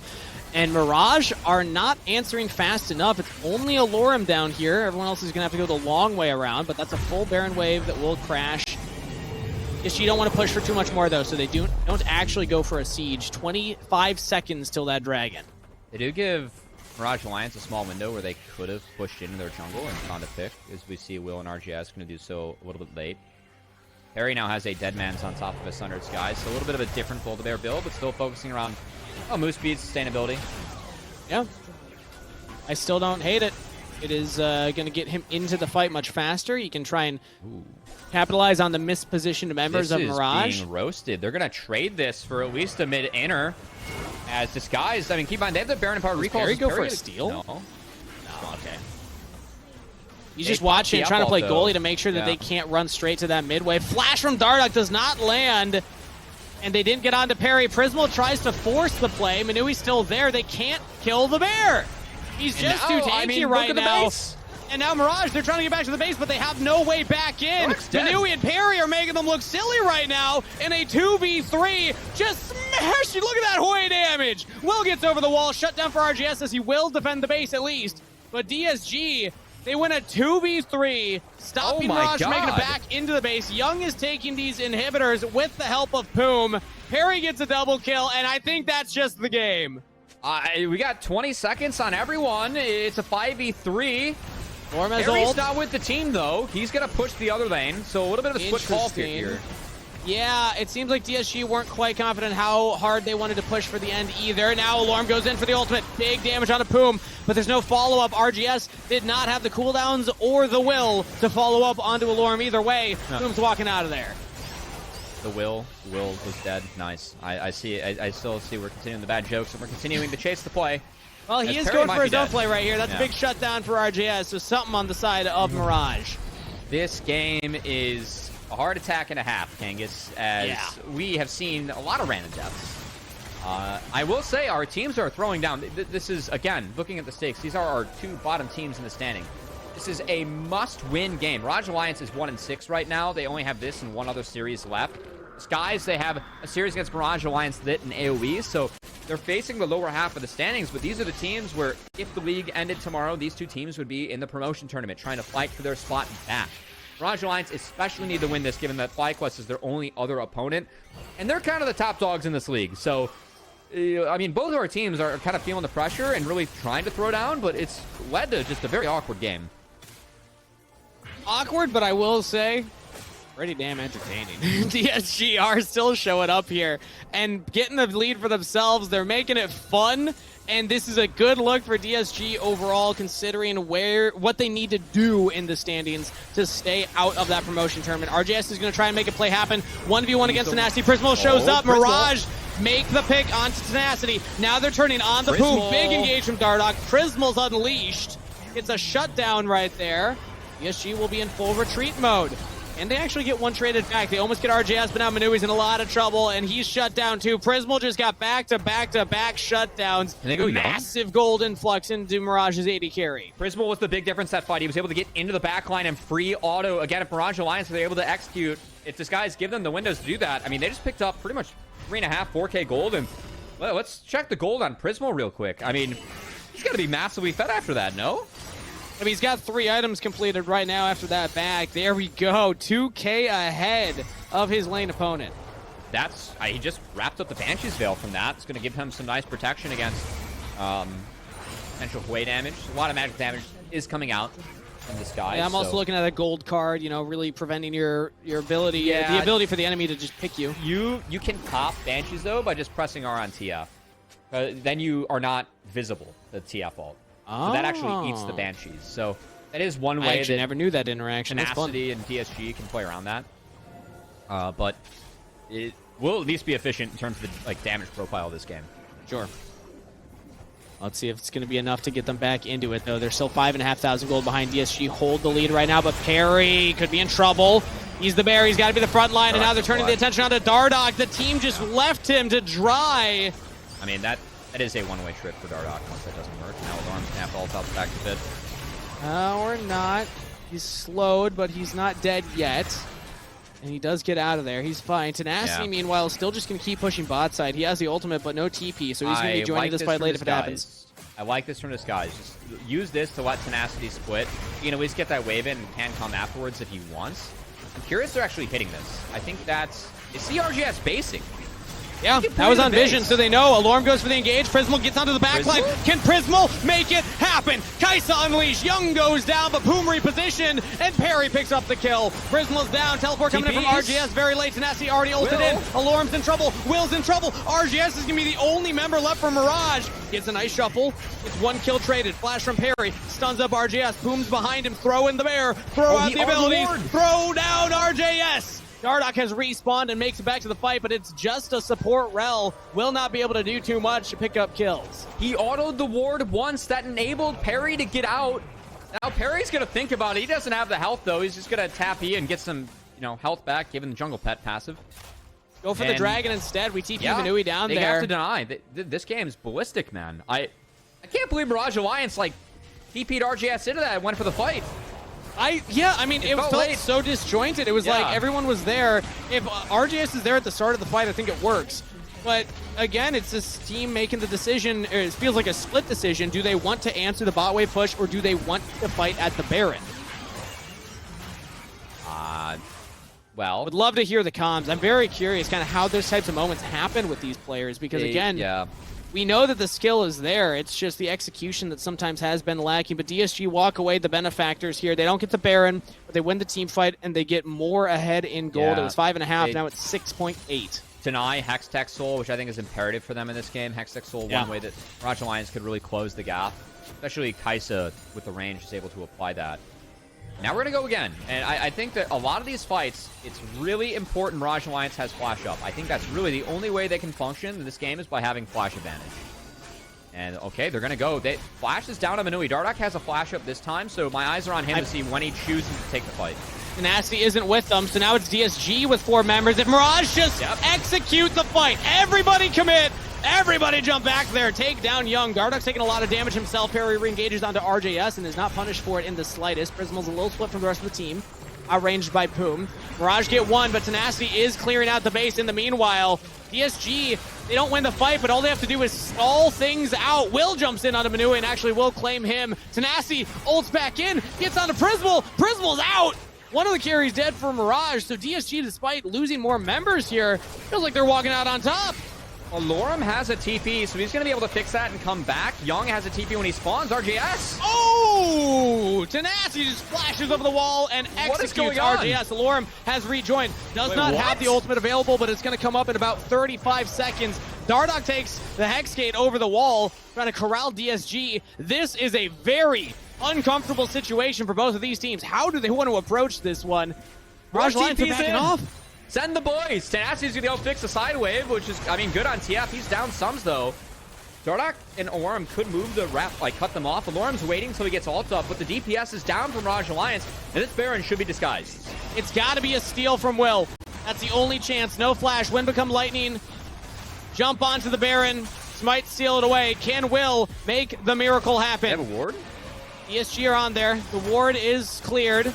And Mirage are not answering fast enough. It's only Alorm down here. Everyone else is going to have to go the long way around, but that's a full Baron wave that will crash. DSG don't want to push for too much more, though, so they don't actually go for a siege. 25 seconds till that dragon. They do give Mirage Alliance a small window where they could have pushed into their jungle and found a pick, as we see Will and RGS going to do so a little bit late. Harry now has a Deadman's on top of a Sundered Skies, so a little bit of a different Build-A-Bear build, but still focusing around move speed, sustainability. Yeah. I still don't hate it. It is going to get him into the fight much faster. You can try and capitalize on the mispositioned members of Mirage. This is being roasted. They're going to trade this for at least a mid-inner. As Disguised, I mean, keep in mind, they have the Baron and Power recall. Does Perry go for a steal? No. No, okay. He's just watching and trying to play goalie to make sure that they can't run straight to that midway. Flash from Dardoch does not land, and they didn't get onto Perry. Prismal tries to force the play. Manui's still there. They can't kill the Bear. He's just too tanky right now. And now Mirage, they're trying to get back to the base, but they have no way back in. Manui and Perry are making them look silly right now in a 2v3. Just smash it. Look at that Hui damage. Will gets over the wall. Shut down for RGS, as he will defend the base at least. But DSG, they win a 2v3, stopping Mirage from making it back into the base. Young is taking these inhibitors with the help of Poom. Perry gets a double kill, and I think that's just the game. We got 20 seconds on everyone. It's a 5v3. Perry's not with the team, though. He's going to push the other lane, so a little bit of a split call here. Yeah, it seems like DSG weren't quite confident how hard they wanted to push for the end either. Now Alorm goes in for the ultimate. Big damage on a Poom, but there's no follow-up. RGS did not have the cooldowns or the will to follow up onto Alorm either way. Poom's walking out of there. The Will was dead. Nice. I see. I still see we're continuing the bad jokes, and we're continuing to chase the play. Well, he is going for his own play right here. That's a big shutdown for RGS, so something on the side of Mirage. This game is a heart attack and a half, Kangas, as we have seen a lot of random deaths. I will say our teams are throwing down. This is, again, looking at the stakes, these are our two bottom teams in the standing. This is a must-win game. Mirage Alliance is 1-6 right now. They only have this and one other series left. Skies, they have a series against Mirage Alliance Lit and AoE, so they're facing the lower half of the standings, but these are the teams where if the league ended tomorrow, these two teams would be in the promotion tournament trying to fight for their spot back. Mirage Alliance especially need to win this, given that FlyQuest is their only other opponent, and they're kind of the top dogs in this league. So, I mean, both of our teams are kind of feeling the pressure and really trying to throw down, but it's led to just a very awkward game. Awkward, but I will say, pretty damn entertaining. DSG are still showing up here and getting the lead for themselves. They're making it fun, And this is a good look for DSG overall, considering what they need to do in the standings to stay out of that promotion tournament. RJS is going to try and make a play happen. 1v1 against Tenacity. Prismal shows up. Prismal. Mirage make the pick onto Tenacity. Now they're turning on the Boom. Big engage from Dardoch. Prismal's unleashed. It's a shutdown right there. DSG will be in full retreat mode. And they actually get one traded back. They almost get RJS, but now Manui's in a lot of trouble, and he's shut down too. Prismal just got back-to-back-to-back shutdowns. Can they go massive gold influx into Mirage's AD carry. Prismal was the big difference that fight. He was able to get into the backline and free auto. Again, if Mirage Alliance were able to execute, if this guy's give them the windows to do that, I mean, they just picked up pretty much 3.5, 4K gold. And well, let's check the gold on Prismal real quick. I mean, he's got to be massively fed after that, no? I mean, he's got 3 items completed right now after that back. There we go. 2K ahead of his lane opponent. That's he just wrapped up the Banshee's Veil from that. It's going to give him some nice protection against potential Hwei damage. A lot of magic damage is coming out from this guy. Yeah, I'm also looking at a gold card, you know, really preventing your ability, the ability for the enemy to just pick you. You can pop Banshees, though, by just pressing R on TF. Then you are not visible, the TF ult. So that actually eats the Banshees. So that is one way. I actually never knew that interaction. Tenacity and DSG can play around that. But it will at least be efficient in terms of the damage profile of this game. Sure. Let's see if it's going to be enough to get them back into it, though. They're still 5,500 gold behind. DSG hold the lead right now, but Perry could be in trouble. He's the bear. He's got to be the front line, and now they're turning the attention onto Dardoch. The team just left him to dry. I mean, that is a one-way trip for Dardoch once that doesn't work. Now Alarm's gonna have to ult out the back a bit. Or not. He's slowed, but he's not dead yet. And he does get out of there. He's fine. Tenacity, meanwhile, still just going to keep pushing bot side. He has the ultimate, but no TP, so he's going to be joining this fight late if it happens. I like this from this guy. Just use this to let Tenacity split. You can always get that wave in and can come afterwards if he wants. I'm curious they're actually hitting this. I think that's... Is CRGS basing? Yeah, that was on Vision, so they know. Alarm goes for the engage. Prismal gets onto the backline. Can Prismal make it happen? Kaisa unleash. Young goes down, but Boom reposition, and Perry picks up the kill. Prismal's down. Teleport coming in from RGS very late. Tenacity already ulted in. Alarm's in trouble. Will's in trouble. RGS is going to be the only member left for Mirage. Gets a nice shuffle. It's 1 kill traded. Flash from Perry. Stuns up RGS. Boom's behind him. Throw in the bear. Throw out the abilities. Throw down RJS. Dardoch has respawned and makes it back to the fight, but it's just a support rel. Will not be able to do too much to pick up kills. He autoed the ward once. That enabled Perry to get out. Now Perry's going to think about it. He doesn't have the health, though. He's just going to tap E and get some, health back, given the jungle pet passive. Go for the dragon instead. We TP Manui down there. They have to deny. This game's ballistic, man. I can't believe Mirage Alliance, TP'd RJS into that and went for the fight. It felt so disjointed. It was like everyone was there. If RJS is there at the start of the fight, I think it works. But again, it's this team making the decision. It feels like a split decision. Do they want to answer the bot wave push, or do they want to fight at the Baron? Well, would love to hear the comms. I'm very curious kind of how those types of moments happen with these players, because again, we know that the skill is there. It's just the execution that sometimes has been lacking. But DSG walk away the benefactors here. They don't get the Baron, but they win the team fight, and they get more ahead in gold. It was 5.5. Now it's 6.8. Deny Hextech Soul, which I think is imperative for them in this game. Hextech Soul, one way that Mirage Alliance could really close the gap. Especially Kaisa with the range is able to apply that. Now we're going to go again. And I think that a lot of these fights, it's really important Mirage Alliance has flash up. I think that's really the only way they can function in this game is by having flash advantage. And, okay, they're going to go. Flash is down on Manui. Dardoch has a flash up this time, so my eyes are on him to see when he chooses to take the fight. Tenacity isn't with them, so now it's DSG with 4 members. If Mirage just execute the fight, everybody commit. Everybody jump back there. Take down Young. Dardoch's taking a lot of damage himself. Perry re-engages onto RJS and is not punished for it in the slightest. Prismal's a little split from the rest of the team. Outranged by Poom. Mirage get 1, but Tenacity is clearing out the base in the meanwhile. DSG, they don't win the fight, but all they have to do is stall things out. Will jumps in onto Manui and actually will claim him. Tenacity ults back in, gets onto Prismal. Prismal's out. One of the carries dead for Mirage, so DSG, despite losing more members here, feels like they're walking out on top. Alorum has a TP, so he's going to be able to fix that and come back. Young has a TP when he spawns. RJS. Oh! Tenacity just flashes over the wall and executes RJS. Alorum has rejoined. Does not have the ultimate available, but it's going to come up in about 35 seconds. Dardoch takes the Hex Gate over the wall, trying to corral DSG. This is a very uncomfortable situation for both of these teams. How do they want to approach this one? Mirage Alliance are backing off. Send the boys. Tenacity's gonna go fix the side wave, which is, I mean, good on TF. He's down sums though. Dardoch and Orm could move the rep, like cut them off. Alorm's waiting until he gets ult up, but the DPS is down from Mirage Alliance, and this Baron should be disguised. It's got to be a steal from Will. That's the only chance. No flash. Wind become lightning. Jump onto the Baron. Smite steal it away. Can Will make the miracle happen? They have a ward? DSG are on there. The ward is cleared.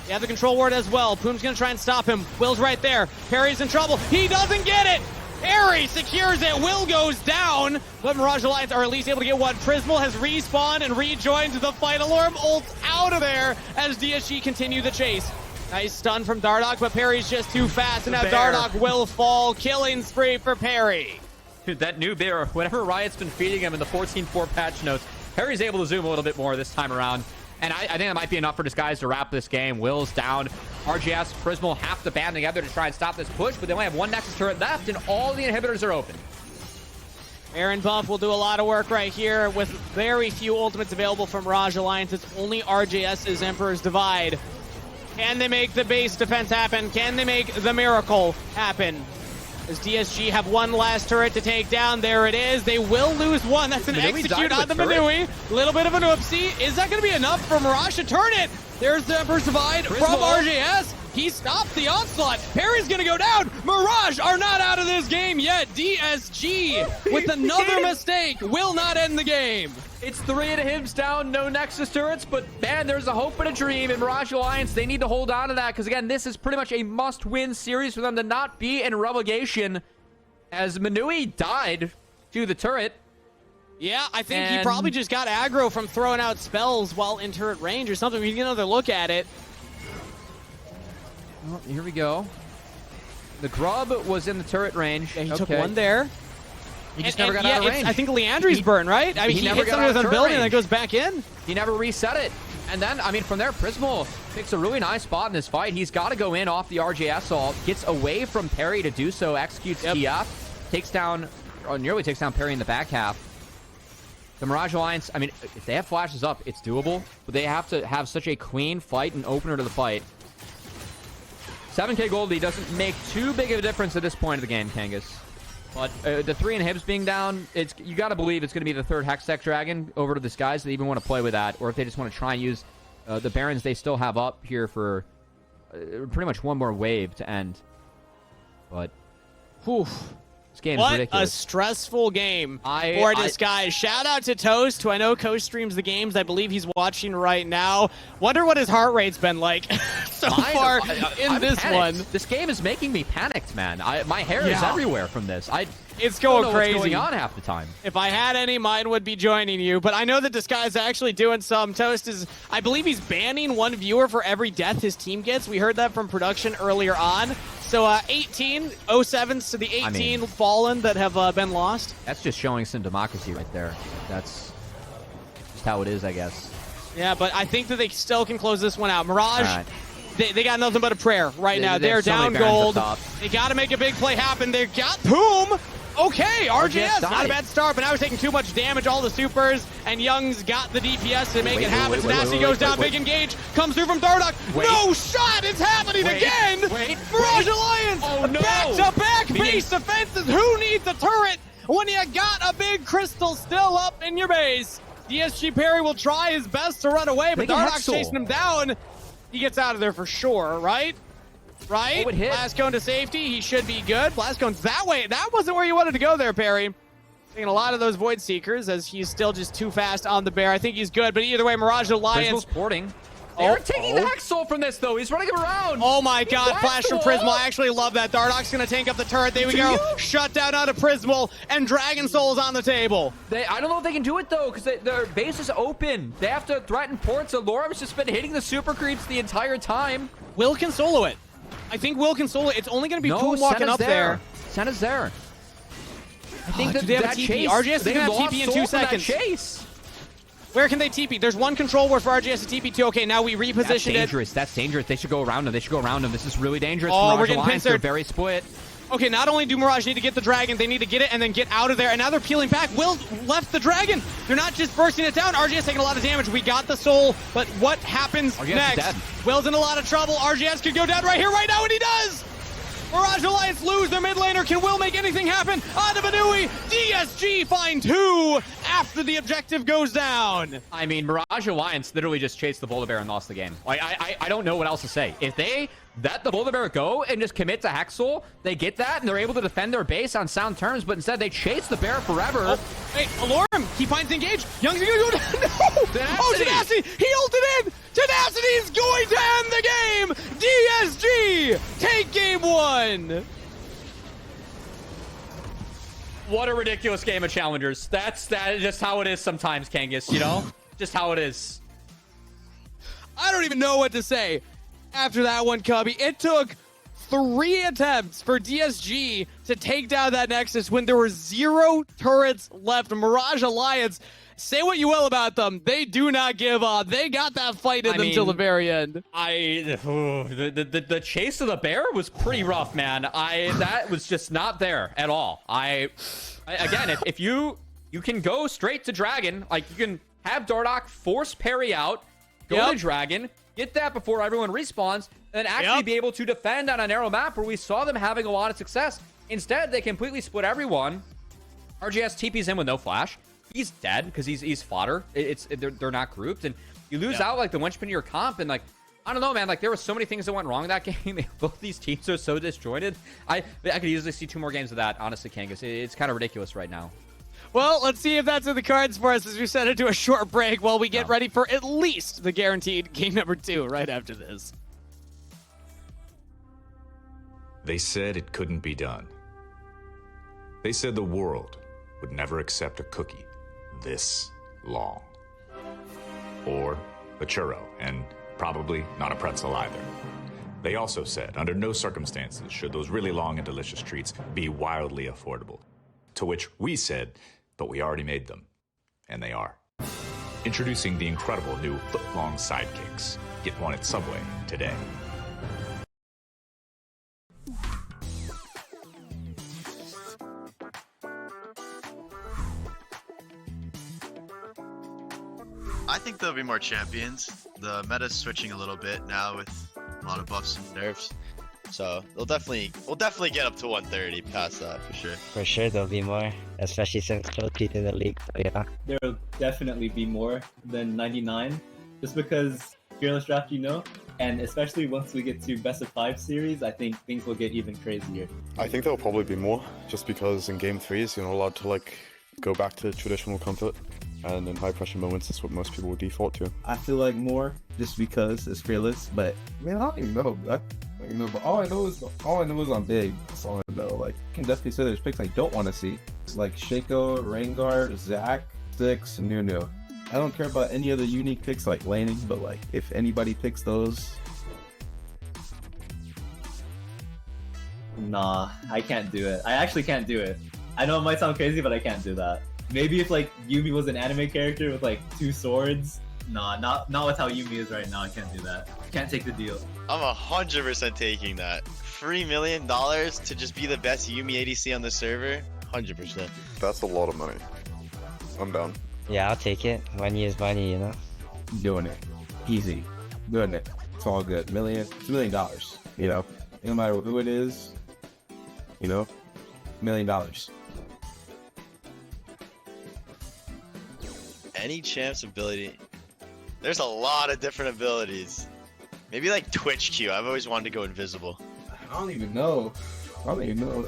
They have the control ward as well. Poom's going to try and stop him. Will's right there. Parry's in trouble. He doesn't get it. Parry secures it. Will goes down. But Mirage Alliance are at least able to get one. Prismal has respawned and rejoined the fight. Alarm ults out of there as DSG continue the chase. Nice stun from Dardoch, but Parry's just too fast. And now Dardoch will fall. Killing spree for Parry. Dude, that new bear, whatever Riot's been feeding him in the 14.4 patch notes, Parry's able to zoom a little bit more this time around. And I think that might be enough for Disguise to wrap this game. Will's down. RGS, Prismal have to band together to try and stop this push, but they only have one Nexus turret left, and all the inhibitors are open. Baron buff will do a lot of work right here with very few ultimates available from Mirage Alliance. It's only RGS's Emperor's Divide. Can they make the base defense happen? Can they make the miracle happen? As DSG have one last turret to take down. There it is. They will lose one. That's an execute on the Manui. Little bit of an oopsie. Is that going to be enough for Mirage to turn it? There's the Emperor's Divide from RJS. He stopped the onslaught. Parry's going to go down. Mirage are not out of this game yet. DSG with another mistake will not end the game. It's 3 inhibs down, no Nexus turrets, but man, there's a hope and a dream in Mirage Alliance. They need to hold on to that because, again, this is pretty much a must-win series for them to not be in relegation as Manui died to the turret. Yeah, I think he probably just got aggro from throwing out spells while in turret range or something. We can get another look at it. Well, here we go. The Grub was in the turret range. Yeah, he took one there. He just never got out of range. I think Leandri's burn, right? I mean, he hits something with a building and then goes back in. He never reset it. And then, I mean, from there, Prismal picks a really nice spot in this fight. He's got to go in off the RJS ult, gets away from Parry to do so, executes TF, takes down, or nearly takes down Parry in the back half. The Mirage Alliance, I mean, if they have flashes up, it's doable, but they have to have such a clean fight and opener to the fight. 7k gold lead doesn't make too big of a difference at this point of the game, Kangas. But the 3 inhibs being down, you got to believe it's going to be the third Hextech Dragon over to this guys that even want to play with that, or if they just want to try and use the Barons they still have up here for pretty much one more wave to end. But, whew, this game's ridiculous. What a stressful game for Disguise. Shout out to Toast, who I know co-streams the games. I believe he's watching right now. Wonder what his heart rate's been like so far in this one. This game is making me panicked, man. My hair is everywhere from this. It's going don't know crazy. What's going on half the time. If I had any, mine would be joining you. But I know that Disguise is actually doing some. Toast is, I believe he's banning one viewer for every death his team gets. We heard that from production earlier on. So 18 07s to the 18 fallen that have been lost. That's just showing some democracy right there. That's just how it is, I guess. Yeah, but I think that they still can close this one out. Mirage, they got nothing but a prayer right now. They're down gold. They got to make a big play happen. They got Poom. Okay, RJS, not a bad start, but now he's taking too much damage, all the supers, and Young's got the DPS to make it happen. Tenacity goes down, big engage, comes through from Dardoch. No shot, it's happening again! Mirage Alliance, back-to-back base defenses. Who needs a turret when you got a big crystal still up in your base? DSG Parry will try his best to run away, but Dardoch's chasing him down. He gets out of there for sure, right? Right? Blastcone to safety. He should be good. Blastcone's that way. That wasn't where you wanted to go there, Parry. Taking a lot of those Void Seekers as he's still just too fast on the bear. I think he's good, but either way, Mirage Alliance. Prismal's porting. They're taking the Hex Soul from this, though. He's running around. Oh, my God. Flash from Prismal. I actually love that. Dardoch's going to tank up the turret. There we go. Shut down out of Prismal, and Dragon Soul is on the table. I don't know if they can do it, though, because their base is open. They have to threaten ports. So Lorem's just been hitting the super creeps the entire time. Will can solo it. I think Will can solo it. It's only going to be Poom walking up there. Senna's there. I think they have a TP. RJS is going to have TP in 2 seconds. Chase. Where can they TP? There's one control ward for RJS to TP to. Okay, now we repositioned it. That's dangerous. They should go around him. They should go around him. This is really dangerous. Oh, we're getting pincered. They're pincered. very split. Okay, not only do Mirage need to get the Dragon, they need to get it and then get out of there, and now they're peeling back. Will left the Dragon. They're not just bursting it down. RGS taking a lot of damage. We got the soul, but what happens RGS next? Will's in a lot of trouble. RGS could go down right here, right now, and he does! Mirage Alliance lose their mid laner. Can Will make anything happen? Onto Manui. DSG find 2 after the objective goes down. I mean, Mirage Alliance literally just chased the Boulder Bear and lost the game. Like, I don't know what else to say. If they let the Boulder Bear go and just commit to Hexal, they get that, and they're able to defend their base on sound terms, but instead they chase the Bear forever. Oh, hey, Alorum, he finds engage. Young's gonna go down. No! Tenacity. Oh, Tenacity! He ulted in! Tenacity is going to end the game! DSG take game 1! What a ridiculous game of Challengers. That is just how it is sometimes, Kangas, you know? Just how it is. I don't even know what to say after that one, Cubby. It took 3 attempts for DSG to take down that Nexus when there were 0 turrets left. Mirage Alliance, say what you will about them, they do not give up. They got that fight in them till the very end. The chase of the bear was pretty rough, man. That was just not there at all. Again, if you can go straight to Dragon, like you can have Dardoch force parry out, go to Dragon, get that before everyone respawns, and actually be able to defend on a narrow map where we saw them having a lot of success. Instead, they completely split everyone. RGS TP's in with no flash. He's dead because he's fodder. They're not grouped, and you lose out like the linchpin of your comp, and like I don't know, man. Like there were so many things that went wrong in that game. Both these teams are so disjointed. I could easily see 2 more games of that. Honestly, Kangas, it's kind of ridiculous right now. Well, let's see if that's in the cards for us as we set into a short break while we get ready for at least the guaranteed game number 2 right after this. They said it couldn't be done. They said the world would never accept a cookie this long. Or a churro, and probably not a pretzel either. They also said, under no circumstances should those really long and delicious treats be wildly affordable. To which we said, but we already made them. And they are. Introducing the incredible new foot-long sidekicks. Get one at Subway today. I think there'll be more champions. The meta's switching a little bit now with a lot of buffs and nerfs. So we'll definitely get up to 130 past that for sure. For sure there'll be more, especially since Chelsea in the league. So yeah. There'll definitely be more than 99, just because Fearless Draft, and especially once we get to best of 5 series, I think things will get even crazier. I think there'll probably be more, just because in game 3s you're not allowed to go back to traditional comfort. And in high pressure moments, that's what most people would default to. I feel like more just because it's Fearless, but man, I don't even know. But all I know is I'm big. That's all I know. Like, I can definitely say there's picks I don't want to see. It's like Shaco, Rengar, Zac, Six, Nunu. I don't care about any other unique picks like laning, but like if anybody picks those, Nah, I can't do it. I actually can't do it. I know it might sound crazy, but I can't do that. Maybe if Yuumi was an anime character with 2 swords. Nah, not with how Yuumi is right now. I can't do that. Can't take the deal. I'm 100% taking that. $3 million to just be the best Yuumi ADC on the server? 100%. That's a lot of money. I'm down. Yeah, I'll take it. Money is money, doing it. Easy. Doing it. It's all good. It's $1 million. No matter who it is, $1 million. Any champ's ability. There's a lot of different abilities. Maybe Twitch Q. I've always wanted to go invisible. I don't even know.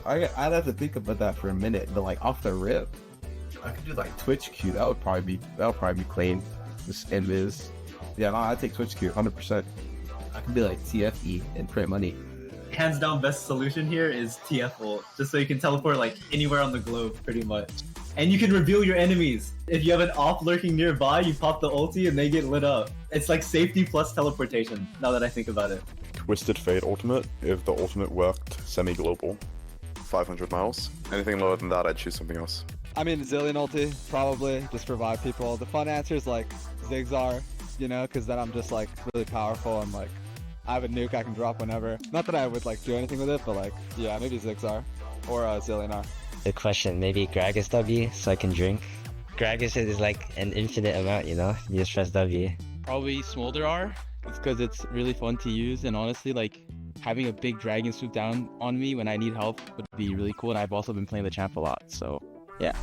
I'd have to think about that for a minute, but off the rip, I could do Twitch Q. That would probably be clean. Just invis. Yeah, no, I'd take Twitch Q 100%. I could be TFE and print money. Hands down, best solution here is TF ult, just so you can teleport anywhere on the globe, pretty much. And you can reveal your enemies. If you have an op lurking nearby, you pop the ulti and they get lit up. It's safety plus teleportation, now that I think about it. Twisted Fate ultimate, if the ultimate worked semi-global. 500 miles. Anything lower than that, I'd choose something else. I mean, Zillion ulti, probably, just revive people. The fun answer is Zigzar, because then I'm just really powerful and I have a nuke I can drop whenever. Not that I would like do anything with it, but like, yeah, maybe Zigzar or Zillionaire. Good question. Maybe Gragas W so I can drink. Gragas is like an infinite amount, you know? You just press W. Probably Smolder R. It's because it's really fun to use, and honestly, like, having a big dragon swoop down on me when I need help would be really cool, and I've also been playing the champ a lot, so yeah.